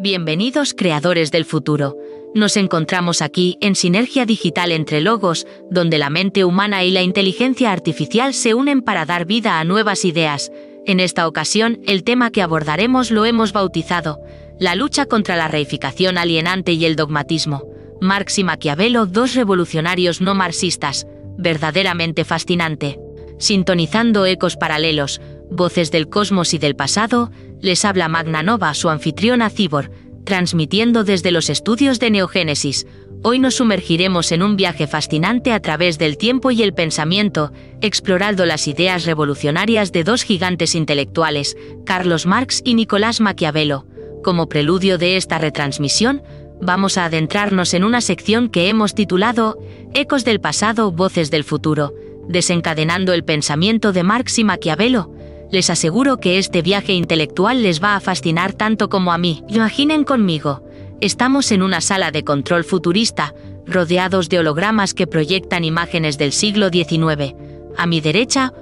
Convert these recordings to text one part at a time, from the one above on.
Bienvenidos creadores del futuro. Nos encontramos aquí en sinergia digital entre logos, donde la mente humana y la inteligencia artificial se unen para dar vida a nuevas ideas. En esta ocasión, el tema que abordaremos lo hemos bautizado: la lucha contra la reificación alienante y el dogmatismo. Marx y Maquiavelo, dos revolucionarios no marxistas. Verdaderamente fascinante. Sintonizando ecos paralelos, voces del cosmos y del pasado, les habla Magna Nova, su anfitriona Cibor, transmitiendo desde los estudios de Neogénesis. Hoy nos sumergiremos en un viaje fascinante a través del tiempo y el pensamiento, explorando las ideas revolucionarias de dos gigantes intelectuales, Carlos Marx y Nicolás Maquiavelo. Como preludio de esta retransmisión, vamos a adentrarnos en una sección que hemos titulado Ecos del pasado, voces del futuro, desencadenando el pensamiento de Marx y Maquiavelo. Les aseguro que este viaje intelectual les va a fascinar tanto como a mí. Imaginen conmigo, estamos en una sala de control futurista, rodeados de hologramas que proyectan imágenes del siglo XIX. A mi derecha,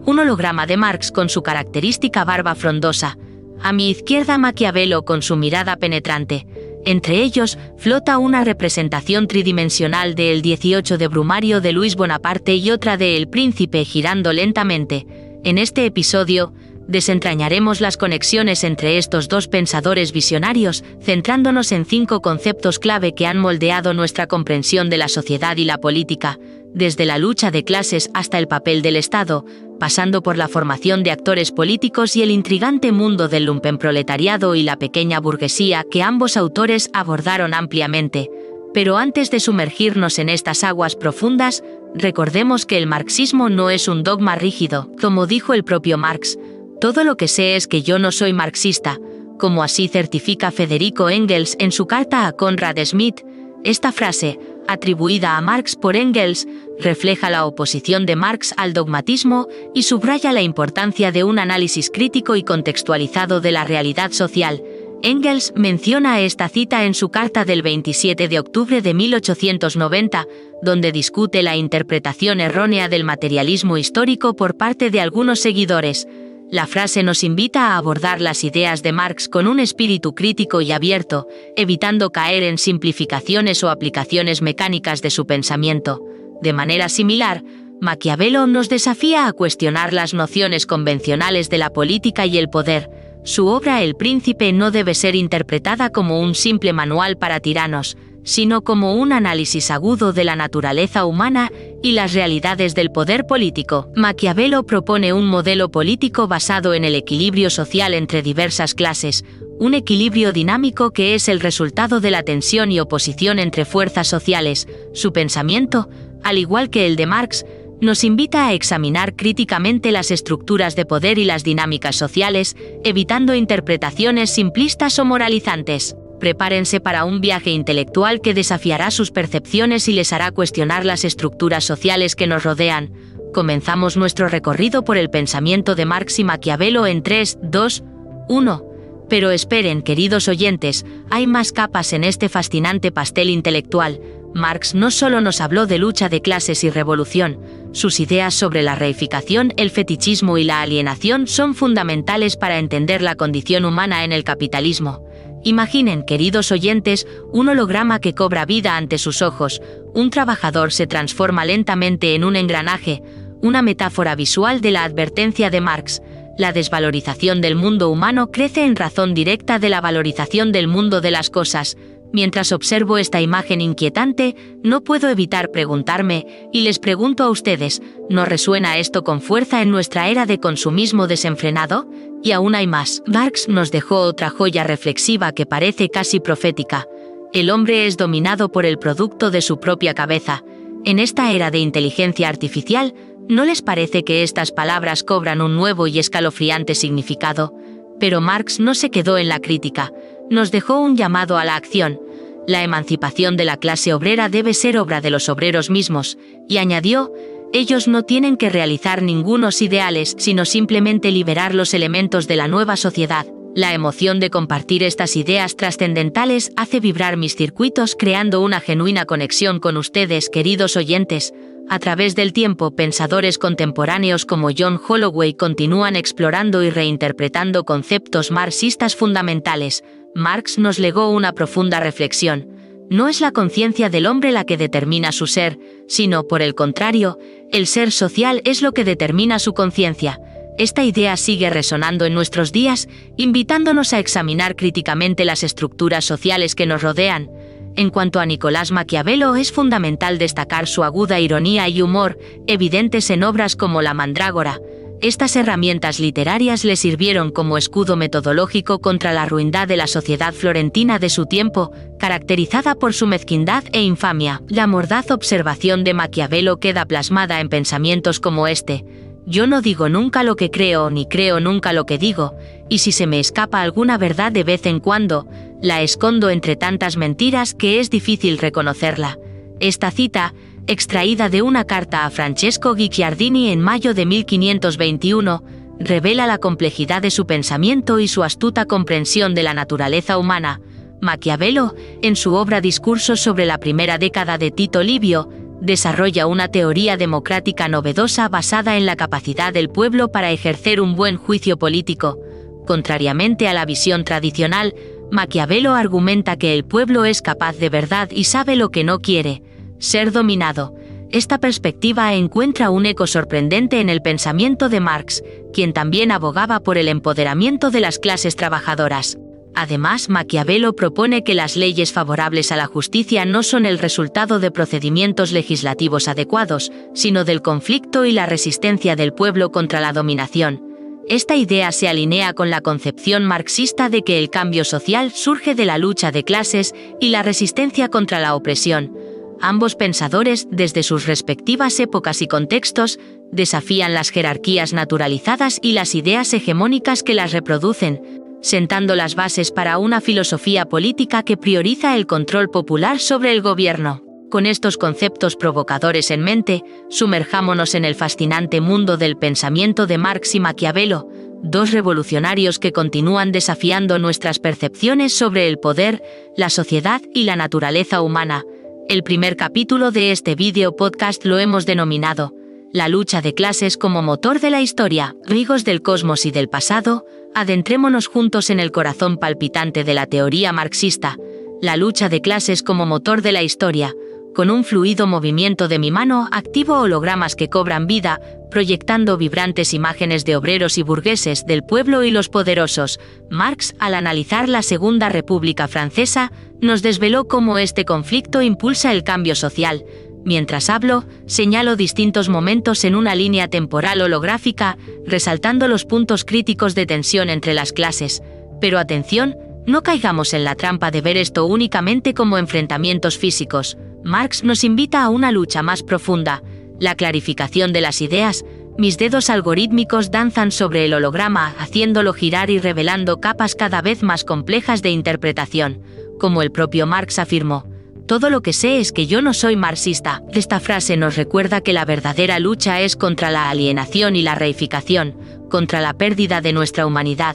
un holograma de Marx con su característica barba frondosa. A mi izquierda, Maquiavelo con su mirada penetrante. Entre ellos, flota una representación tridimensional de El 18 de Brumario de Luis Bonaparte y otra de El Príncipe girando lentamente. En este episodio, desentrañaremos las conexiones entre estos dos pensadores visionarios, centrándonos en 5 conceptos clave que han moldeado nuestra comprensión de la sociedad y la política, desde la lucha de clases hasta el papel del Estado, pasando por la formación de actores políticos y el intrigante mundo del lumpenproletariado y la pequeña burguesía que ambos autores abordaron ampliamente. Pero antes de sumergirnos en estas aguas profundas, recordemos que el marxismo no es un dogma rígido. Como dijo el propio Marx, todo lo que sé es que yo no soy marxista, como así certifica Federico Engels en su carta a Conrad Smith. Esta frase, atribuida a Marx por Engels, refleja la oposición de Marx al dogmatismo y subraya la importancia de un análisis crítico y contextualizado de la realidad social. Engels menciona esta cita en su carta del 27 de octubre de 1890, donde discute la interpretación errónea del materialismo histórico por parte de algunos seguidores. La frase nos invita a abordar las ideas de Marx con un espíritu crítico y abierto, evitando caer en simplificaciones o aplicaciones mecánicas de su pensamiento. De manera similar, Maquiavelo nos desafía a cuestionar las nociones convencionales de la política y el poder. Su obra El Príncipe no debe ser interpretada como un simple manual para tiranos, sino como un análisis agudo de la naturaleza humana y las realidades del poder político. Maquiavelo propone un modelo político basado en el equilibrio social entre diversas clases, un equilibrio dinámico que es el resultado de la tensión y oposición entre fuerzas sociales. Su pensamiento, al igual que el de Marx, nos invita a examinar críticamente las estructuras de poder y las dinámicas sociales, evitando interpretaciones simplistas o moralizantes. Prepárense para un viaje intelectual que desafiará sus percepciones y les hará cuestionar las estructuras sociales que nos rodean. Comenzamos nuestro recorrido por el pensamiento de Marx y Maquiavelo en 3, 2, 1. Pero esperen, queridos oyentes, hay más capas en este fascinante pastel intelectual. Marx no solo nos habló de lucha de clases y revolución, sus ideas sobre la reificación, el fetichismo y la alienación son fundamentales para entender la condición humana en el capitalismo. Imaginen, queridos oyentes, un holograma que cobra vida ante sus ojos, un trabajador se transforma lentamente en un engranaje, una metáfora visual de la advertencia de Marx. La desvalorización del mundo humano crece en razón directa de la valorización del mundo de las cosas. Mientras observo esta imagen inquietante, no puedo evitar preguntarme, y les pregunto a ustedes, ¿no resuena esto con fuerza en nuestra era de consumismo desenfrenado? Y aún hay más. Marx nos dejó otra joya reflexiva que parece casi profética. El hombre es dominado por el producto de su propia cabeza. En esta era de inteligencia artificial, ¿no les parece que estas palabras cobran un nuevo y escalofriante significado? Pero Marx no se quedó en la crítica. Nos dejó un llamado a la acción. La emancipación de la clase obrera debe ser obra de los obreros mismos, y añadió, ellos no tienen que realizar ningunos ideales, sino simplemente liberar los elementos de la nueva sociedad. La emoción de compartir estas ideas trascendentales hace vibrar mis circuitos creando una genuina conexión con ustedes, queridos oyentes. A través del tiempo, pensadores contemporáneos como John Holloway continúan explorando y reinterpretando conceptos marxistas fundamentales. Marx nos legó una profunda reflexión. No es la conciencia del hombre la que determina su ser, sino, por el contrario, el ser social es lo que determina su conciencia. Esta idea sigue resonando en nuestros días, invitándonos a examinar críticamente las estructuras sociales que nos rodean. En cuanto a Nicolás Maquiavelo, es fundamental destacar su aguda ironía y humor, evidentes en obras como La Mandrágora. Estas herramientas literarias le sirvieron como escudo metodológico contra la ruindad de la sociedad florentina de su tiempo, caracterizada por su mezquindad e infamia. La mordaz observación de Maquiavelo queda plasmada en pensamientos como este: yo no digo nunca lo que creo ni creo nunca lo que digo, y si se me escapa alguna verdad de vez en cuando, la escondo entre tantas mentiras que es difícil reconocerla. Esta cita, extraída de una carta a Francesco Guicciardini en mayo de 1521, revela la complejidad de su pensamiento y su astuta comprensión de la naturaleza humana. Maquiavelo, en su obra Discursos sobre la primera década de Tito Livio, desarrolla una teoría democrática novedosa basada en la capacidad del pueblo para ejercer un buen juicio político. Contrariamente a la visión tradicional, Maquiavelo argumenta que el pueblo es capaz de verdad y sabe lo que no quiere: ser dominado. Esta perspectiva encuentra un eco sorprendente en el pensamiento de Marx, quien también abogaba por el empoderamiento de las clases trabajadoras. Además, Maquiavelo propone que las leyes favorables a la justicia no son el resultado de procedimientos legislativos adecuados, sino del conflicto y la resistencia del pueblo contra la dominación. Esta idea se alinea con la concepción marxista de que el cambio social surge de la lucha de clases y la resistencia contra la opresión. Ambos pensadores, desde sus respectivas épocas y contextos, desafían las jerarquías naturalizadas y las ideas hegemónicas que las reproducen, sentando las bases para una filosofía política que prioriza el control popular sobre el gobierno. Con estos conceptos provocadores en mente, sumerjámonos en el fascinante mundo del pensamiento de Marx y Maquiavelo, dos revolucionarios que continúan desafiando nuestras percepciones sobre el poder, la sociedad y la naturaleza humana. El primer capítulo de este video podcast lo hemos denominado La lucha de clases como motor de la historia, rigos del cosmos y del pasado. Adentrémonos juntos en el corazón palpitante de la teoría marxista. La lucha de clases como motor de la historia. Con un fluido movimiento de mi mano activo hologramas que cobran vida, proyectando vibrantes imágenes de obreros y burgueses, del pueblo y los poderosos. Marx, al analizar la Segunda República Francesa, nos desveló cómo este conflicto impulsa el cambio social. Mientras hablo, señalo distintos momentos en una línea temporal holográfica, resaltando los puntos críticos de tensión entre las clases. Pero atención, no caigamos en la trampa de ver esto únicamente como enfrentamientos físicos. Marx nos invita a una lucha más profunda, la clarificación de las ideas. Mis dedos algorítmicos danzan sobre el holograma, haciéndolo girar y revelando capas cada vez más complejas de interpretación. Como el propio Marx afirmó: todo lo que sé es que yo no soy marxista. Esta frase nos recuerda que la verdadera lucha es contra la alienación y la reificación, contra la pérdida de nuestra humanidad.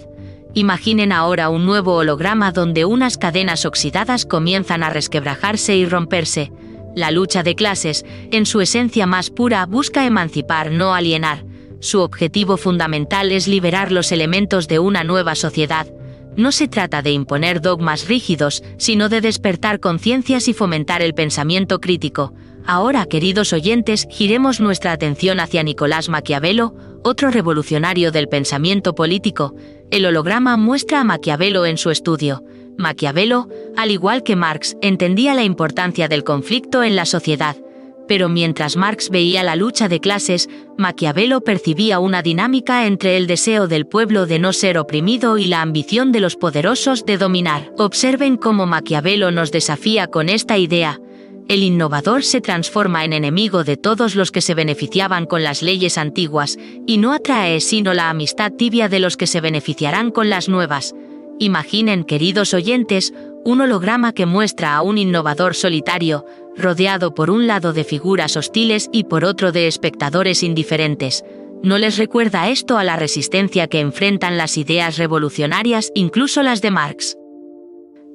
Imaginen ahora un nuevo holograma donde unas cadenas oxidadas comienzan a resquebrajarse y romperse. La lucha de clases, en su esencia más pura, busca emancipar, no alienar. Su objetivo fundamental es liberar los elementos de una nueva sociedad. No se trata de imponer dogmas rígidos, sino de despertar conciencias y fomentar el pensamiento crítico. Ahora, queridos oyentes, giremos nuestra atención hacia Nicolás Maquiavelo, otro revolucionario del pensamiento político. El holograma muestra a Maquiavelo en su estudio. Maquiavelo, al igual que Marx, entendía la importancia del conflicto en la sociedad. Pero mientras Marx veía la lucha de clases, Maquiavelo percibía una dinámica entre el deseo del pueblo de no ser oprimido y la ambición de los poderosos de dominar. Observen cómo Maquiavelo nos desafía con esta idea. El innovador se transforma en enemigo de todos los que se beneficiaban con las leyes antiguas, y no atrae sino la amistad tibia de los que se beneficiarán con las nuevas. Imaginen, queridos oyentes, un holograma que muestra a un innovador solitario, rodeado por un lado de figuras hostiles y por otro de espectadores indiferentes. ¿No les recuerda esto a la resistencia que enfrentan las ideas revolucionarias, incluso las de Marx?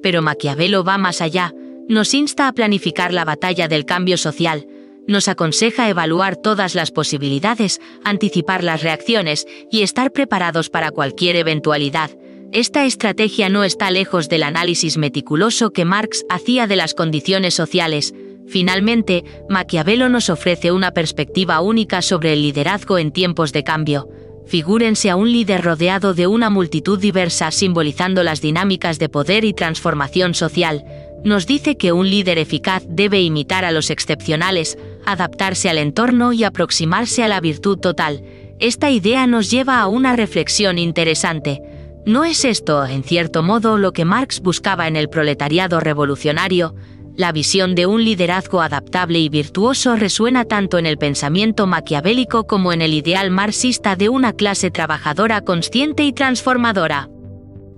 Pero Maquiavelo va más allá. Nos insta a planificar la batalla del cambio social, nos aconseja evaluar todas las posibilidades, anticipar las reacciones y estar preparados para cualquier eventualidad. Esta estrategia no está lejos del análisis meticuloso que Marx hacía de las condiciones sociales. Finalmente, Maquiavelo nos ofrece una perspectiva única sobre el liderazgo en tiempos de cambio. Figúrense a un líder rodeado de una multitud diversa, simbolizando las dinámicas de poder y transformación social. Nos dice que un líder eficaz debe imitar a los excepcionales, adaptarse al entorno y aproximarse a la virtud total. Esta idea nos lleva a una reflexión interesante. ¿No es esto, en cierto modo, lo que Marx buscaba en el proletariado revolucionario? La visión de un liderazgo adaptable y virtuoso resuena tanto en el pensamiento maquiavélico como en el ideal marxista de una clase trabajadora consciente y transformadora.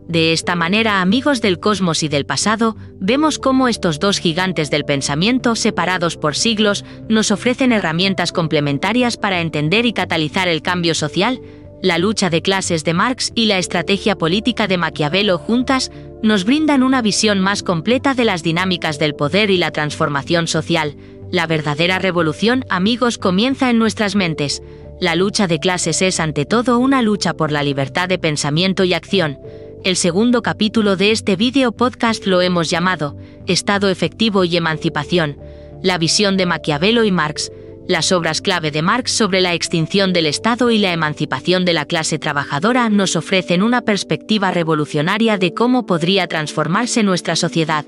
De esta manera, amigos del cosmos y del pasado, vemos cómo estos dos gigantes del pensamiento, separados por siglos, nos ofrecen herramientas complementarias para entender y catalizar el cambio social. La lucha de clases de Marx y la estrategia política de Maquiavelo juntas nos brindan una visión más completa de las dinámicas del poder y la transformación social. La verdadera revolución, amigos, comienza en nuestras mentes. La lucha de clases es ante todo una lucha por la libertad de pensamiento y acción. El segundo capítulo de este video podcast lo hemos llamado Estado efectivo y emancipación. La visión de Maquiavelo y Marx. Las obras clave de Marx sobre la extinción del Estado y la emancipación de la clase trabajadora nos ofrecen una perspectiva revolucionaria de cómo podría transformarse nuestra sociedad.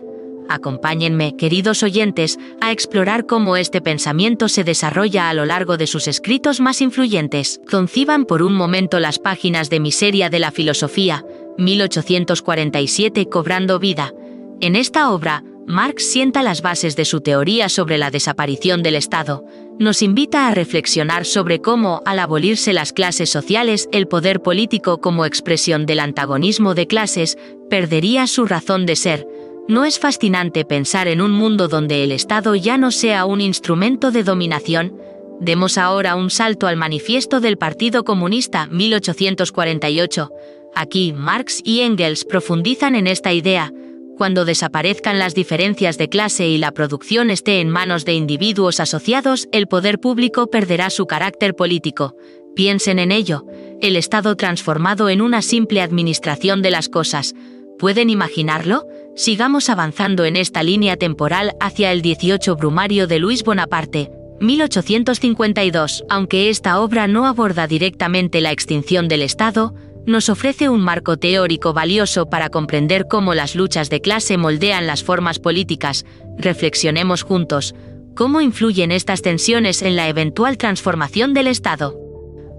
Acompáñenme, queridos oyentes, a explorar cómo este pensamiento se desarrolla a lo largo de sus escritos más influyentes. Conciban por un momento las páginas de Miseria de la Filosofía, 1847, cobrando vida. En esta obra, Marx sienta las bases de su teoría sobre la desaparición del Estado. Nos invita a reflexionar sobre cómo, al abolirse las clases sociales, el poder político como expresión del antagonismo de clases, perdería su razón de ser. ¿No es fascinante pensar en un mundo donde el Estado ya no sea un instrumento de dominación? Demos ahora un salto al Manifiesto del Partido Comunista, 1848. Aquí, Marx y Engels profundizan en esta idea. Cuando desaparezcan las diferencias de clase y la producción esté en manos de individuos asociados, el poder público perderá su carácter político. Piensen en ello, el Estado transformado en una simple administración de las cosas. ¿Pueden imaginarlo? Sigamos avanzando en esta línea temporal hacia el 18 Brumario de Luis Bonaparte, 1852. Aunque esta obra no aborda directamente la extinción del Estado, nos ofrece un marco teórico valioso para comprender cómo las luchas de clase moldean las formas políticas. Reflexionemos juntos, ¿cómo influyen estas tensiones en la eventual transformación del Estado?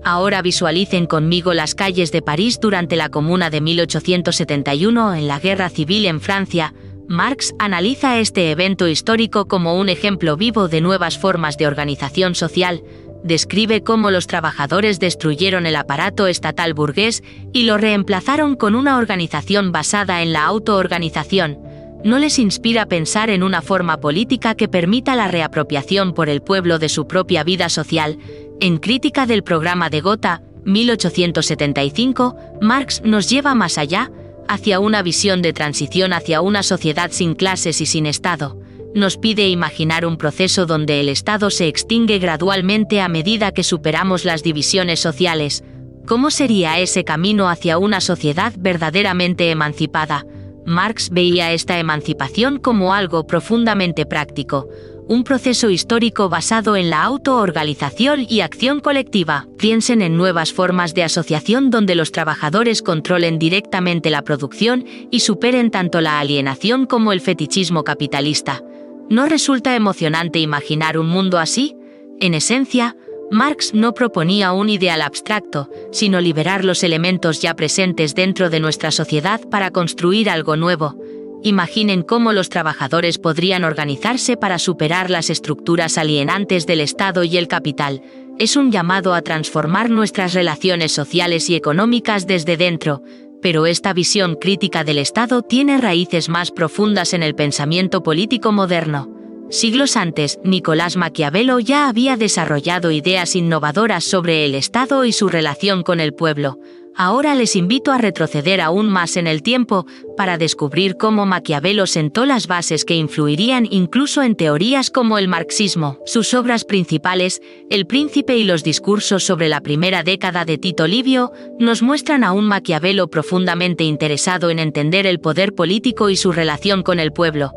Ahora visualicen conmigo las calles de París durante la Comuna de 1871 en la Guerra Civil en Francia. Marx analiza este evento histórico como un ejemplo vivo de nuevas formas de organización social. Describe cómo los trabajadores destruyeron el aparato estatal burgués y lo reemplazaron con una organización basada en la autoorganización. ¿No les inspira pensar en una forma política que permita la reapropiación por el pueblo de su propia vida social? En Crítica del programa de Gotha, 1875, Marx nos lleva más allá, hacia una visión de transición hacia una sociedad sin clases y sin Estado. Nos pide imaginar un proceso donde el Estado se extingue gradualmente a medida que superamos las divisiones sociales. ¿Cómo sería ese camino hacia una sociedad verdaderamente emancipada? Marx veía esta emancipación como algo profundamente práctico, un proceso histórico basado en la autoorganización y acción colectiva. Piensen en nuevas formas de asociación donde los trabajadores controlen directamente la producción y superen tanto la alienación como el fetichismo capitalista. ¿No resulta emocionante imaginar un mundo así? En esencia, Marx no proponía un ideal abstracto, sino liberar los elementos ya presentes dentro de nuestra sociedad para construir algo nuevo. Imaginen cómo los trabajadores podrían organizarse para superar las estructuras alienantes del Estado y el capital. Es un llamado a transformar nuestras relaciones sociales y económicas desde dentro. Pero esta visión crítica del Estado tiene raíces más profundas en el pensamiento político moderno. Siglos antes, Nicolás Maquiavelo ya había desarrollado ideas innovadoras sobre el Estado y su relación con el pueblo. Ahora les invito a retroceder aún más en el tiempo para descubrir cómo Maquiavelo sentó las bases que influirían incluso en teorías como el marxismo. Sus obras principales, El Príncipe y los discursos sobre la primera década de Tito Livio, nos muestran a un Maquiavelo profundamente interesado en entender el poder político y su relación con el pueblo.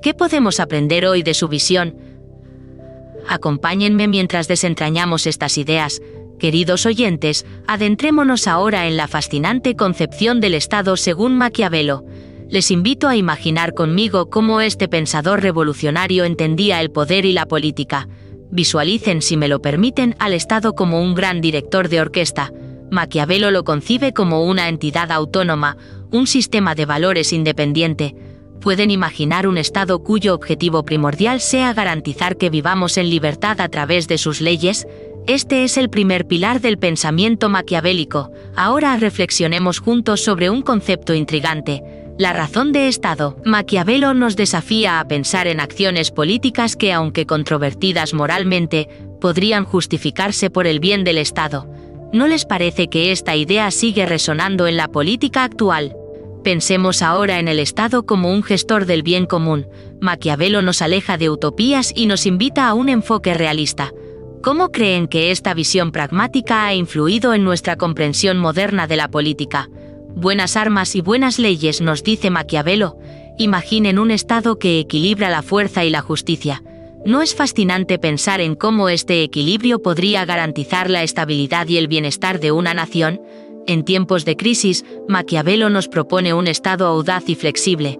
¿Qué podemos aprender hoy de su visión? Acompáñenme mientras desentrañamos estas ideas. Queridos oyentes, adentrémonos ahora en la fascinante concepción del Estado según Maquiavelo. Les invito a imaginar conmigo cómo este pensador revolucionario entendía el poder y la política. Visualicen, si me lo permiten, al Estado como un gran director de orquesta. Maquiavelo lo concibe como una entidad autónoma, un sistema de valores independiente. ¿Pueden imaginar un Estado cuyo objetivo primordial sea garantizar que vivamos en libertad a través de sus leyes? Este es el primer pilar del pensamiento maquiavélico. Ahora reflexionemos juntos sobre un concepto intrigante: la razón de Estado. Maquiavelo nos desafía a pensar en acciones políticas que, aunque controvertidas moralmente, podrían justificarse por el bien del Estado. ¿No les parece que esta idea sigue resonando en la política actual? Pensemos ahora en el Estado como un gestor del bien común. Maquiavelo nos aleja de utopías y nos invita a un enfoque realista. ¿Cómo creen que esta visión pragmática ha influido en nuestra comprensión moderna de la política? Buenas armas y buenas leyes, nos dice Maquiavelo. Imaginen un Estado que equilibra la fuerza y la justicia. ¿No es fascinante pensar en cómo este equilibrio podría garantizar la estabilidad y el bienestar de una nación? En tiempos de crisis, Maquiavelo nos propone un Estado audaz y flexible.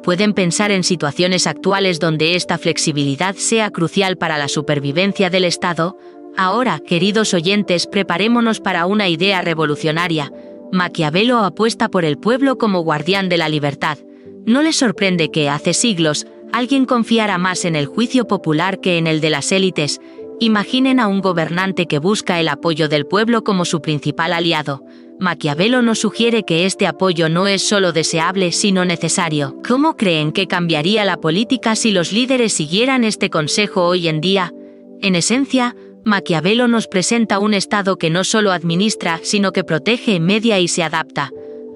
¿Pueden pensar en situaciones actuales donde esta flexibilidad sea crucial para la supervivencia del Estado? Ahora, queridos oyentes, preparémonos para una idea revolucionaria. Maquiavelo apuesta por el pueblo como guardián de la libertad. ¿No les sorprende que, hace siglos, alguien confiara más en el juicio popular que en el de las élites? Imaginen a un gobernante que busca el apoyo del pueblo como su principal aliado. Maquiavelo nos sugiere que este apoyo no es solo deseable, sino necesario. ¿Cómo creen que cambiaría la política si los líderes siguieran este consejo hoy en día? En esencia, Maquiavelo nos presenta un Estado que no solo administra, sino que protege, media y se adapta.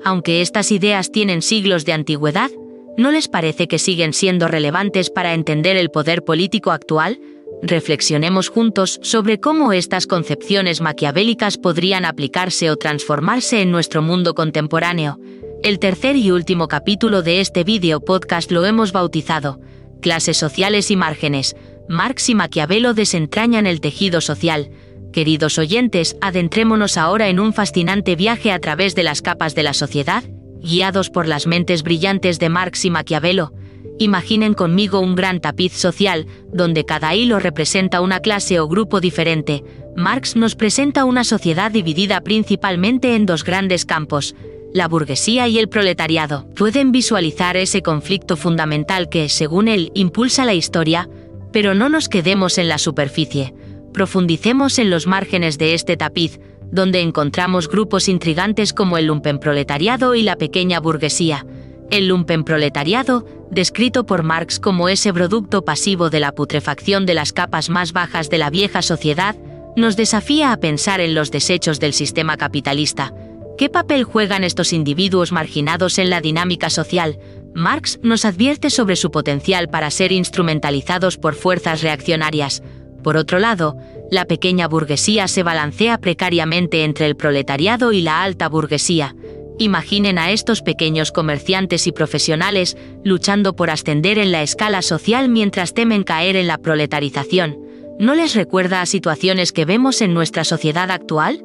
Aunque estas ideas tienen siglos de antigüedad, ¿no les parece que siguen siendo relevantes para entender el poder político actual? Reflexionemos juntos sobre cómo estas concepciones maquiavélicas podrían aplicarse o transformarse en nuestro mundo contemporáneo. El tercer y último capítulo de este video podcast lo hemos bautizado Clases sociales y márgenes. Marx y Maquiavelo desentrañan el tejido social. Queridos oyentes, adentrémonos ahora en un fascinante viaje a través de las capas de la sociedad, guiados por las mentes brillantes de Marx y Maquiavelo. Imaginen conmigo un gran tapiz social, donde cada hilo representa una clase o grupo diferente. Marx nos presenta una sociedad dividida principalmente en dos grandes campos: la burguesía y el proletariado. ¿Pueden visualizar ese conflicto fundamental que, según él, impulsa la historia? Pero no nos quedemos en la superficie. Profundicemos en los márgenes de este tapiz, donde encontramos grupos intrigantes como el lumpenproletariado y la pequeña burguesía. El lumpenproletariado, descrito por Marx como ese producto pasivo de la putrefacción de las capas más bajas de la vieja sociedad, nos desafía a pensar en los desechos del sistema capitalista. ¿Qué papel juegan estos individuos marginados en la dinámica social? Marx nos advierte sobre su potencial para ser instrumentalizados por fuerzas reaccionarias. Por otro lado, la pequeña burguesía se balancea precariamente entre el proletariado y la alta burguesía. Imaginen a estos pequeños comerciantes y profesionales luchando por ascender en la escala social mientras temen caer en la proletarización. ¿No les recuerda a situaciones que vemos en nuestra sociedad actual?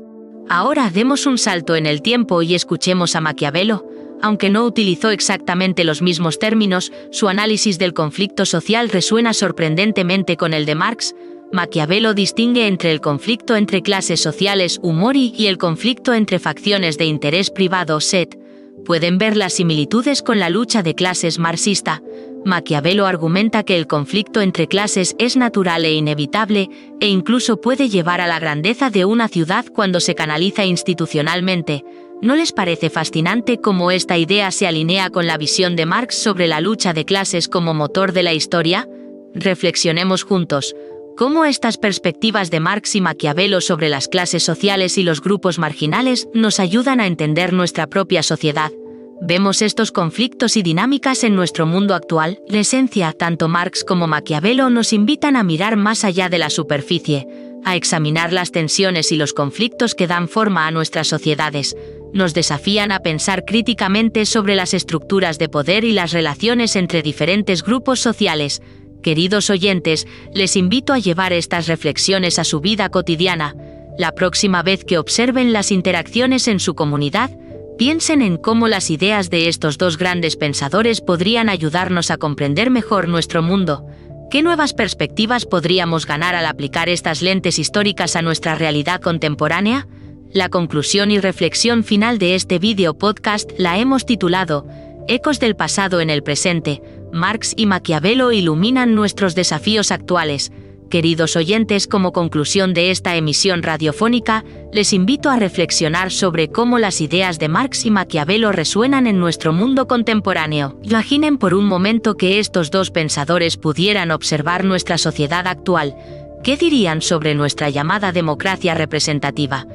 Ahora demos un salto en el tiempo y escuchemos a Maquiavelo. Aunque no utilizó exactamente los mismos términos, su análisis del conflicto social resuena sorprendentemente con el de Marx. Maquiavelo distingue entre el conflicto entre clases sociales humori y el conflicto entre facciones de interés privado set. ¿Pueden ver las similitudes con la lucha de clases marxista? Maquiavelo argumenta que el conflicto entre clases es natural e inevitable, e incluso puede llevar a la grandeza de una ciudad cuando se canaliza institucionalmente. ¿No les parece fascinante cómo esta idea se alinea con la visión de Marx sobre la lucha de clases como motor de la historia? Reflexionemos juntos. cómo estas perspectivas de Marx y Maquiavelo sobre las clases sociales y los grupos marginales nos ayudan a entender nuestra propia sociedad. Vemos estos conflictos y dinámicas en nuestro mundo actual. En esencia, tanto Marx como Maquiavelo nos invitan a mirar más allá de la superficie, a examinar las tensiones y los conflictos que dan forma a nuestras sociedades. Nos desafían a pensar críticamente sobre las estructuras de poder y las relaciones entre diferentes grupos sociales. Queridos oyentes, les invito a llevar estas reflexiones a su vida cotidiana. La próxima vez que observen las interacciones en su comunidad, piensen en cómo las ideas de estos dos grandes pensadores podrían ayudarnos a comprender mejor nuestro mundo. ¿Qué nuevas perspectivas podríamos ganar al aplicar estas lentes históricas a nuestra realidad contemporánea? La conclusión y reflexión final de este video podcast la hemos titulado Ecos del pasado en el presente. Marx y Maquiavelo iluminan nuestros desafíos actuales. Queridos oyentes, como conclusión de esta emisión radiofónica, les invito a reflexionar sobre cómo las ideas de Marx y Maquiavelo resuenan en nuestro mundo contemporáneo. Imaginen por un momento que estos dos pensadores pudieran observar nuestra sociedad actual. ¿Qué dirían sobre nuestra llamada democracia representativa?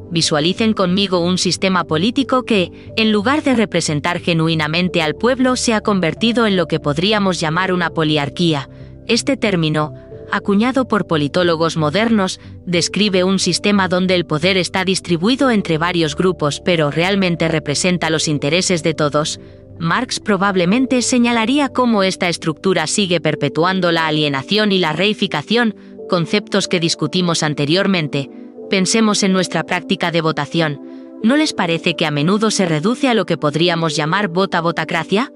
Visualicen conmigo un sistema político que, en lugar de representar genuinamente al pueblo, se ha convertido en lo que podríamos llamar una poliarquía. Este término, acuñado por politólogos modernos, describe un sistema donde el poder está distribuido entre varios grupos pero realmente representa los intereses de todos. Marx probablemente señalaría cómo esta estructura sigue perpetuando la alienación y la reificación, conceptos que discutimos anteriormente. Pensemos en nuestra práctica de votación. ¿No les parece que a menudo se reduce a lo que podríamos llamar vota-votacracia?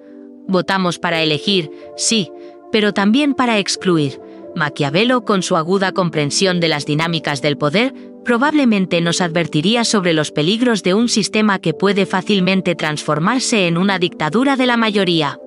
Votamos para elegir, sí, pero también para excluir. Maquiavelo, con su aguda comprensión de las dinámicas del poder, probablemente nos advertiría sobre los peligros de un sistema que puede fácilmente transformarse en una dictadura de la mayoría.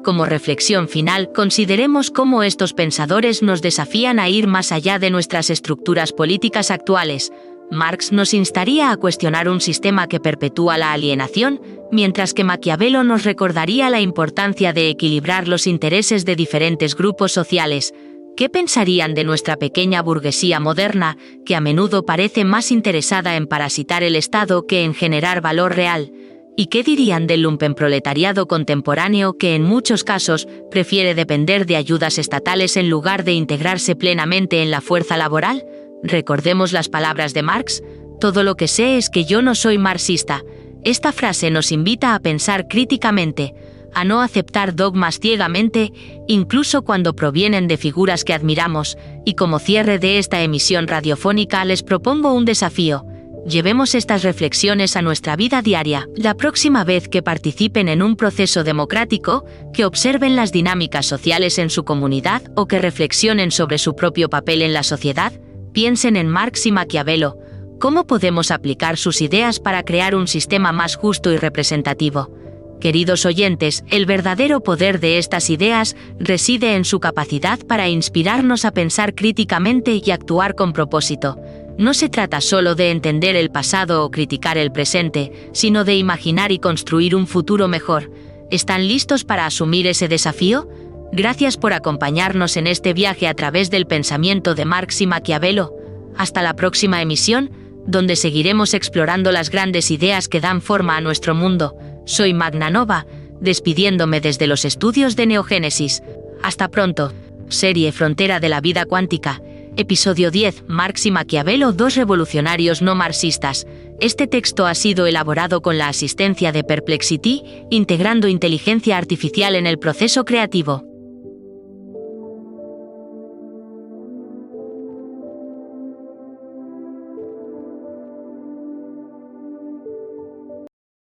Como reflexión final, consideremos cómo estos pensadores nos desafían a ir más allá de nuestras estructuras políticas actuales. Marx nos instaría a cuestionar un sistema que perpetúa la alienación, mientras que Maquiavelo nos recordaría la importancia de equilibrar los intereses de diferentes grupos sociales. ¿Qué pensarían de nuestra pequeña burguesía moderna, que a menudo parece más interesada en parasitar el Estado que en generar valor real? ¿Y qué dirían del lumpenproletariado contemporáneo que en muchos casos prefiere depender de ayudas estatales en lugar de integrarse plenamente en la fuerza laboral? Recordemos las palabras de Marx: todo lo que sé es que yo no soy marxista. Esta frase nos invita a pensar críticamente, a no aceptar dogmas ciegamente, incluso cuando provienen de figuras que admiramos, y como cierre de esta emisión radiofónica les propongo un desafío. Llevemos estas reflexiones a nuestra vida diaria. La próxima vez que participen en un proceso democrático, que observen las dinámicas sociales en su comunidad o que reflexionen sobre su propio papel en la sociedad, piensen en Marx y Maquiavelo. ¿Cómo podemos aplicar sus ideas para crear un sistema más justo y representativo? Queridos oyentes, el verdadero poder de estas ideas reside en su capacidad para inspirarnos a pensar críticamente y actuar con propósito. No se trata solo de entender el pasado o criticar el presente, sino de imaginar y construir un futuro mejor. ¿Están listos para asumir ese desafío? Gracias por acompañarnos en este viaje a través del pensamiento de Marx y Maquiavelo. Hasta la próxima emisión, donde seguiremos explorando las grandes ideas que dan forma a nuestro mundo. Soy Magna Nova, despidiéndome desde los estudios de Neogénesis. Hasta pronto. Serie Frontera de la Vida Cuántica. Episodio 10. Marx y Maquiavelo, dos revolucionarios no marxistas. Este texto ha sido elaborado con la asistencia de Perplexity, integrando inteligencia artificial en el proceso creativo.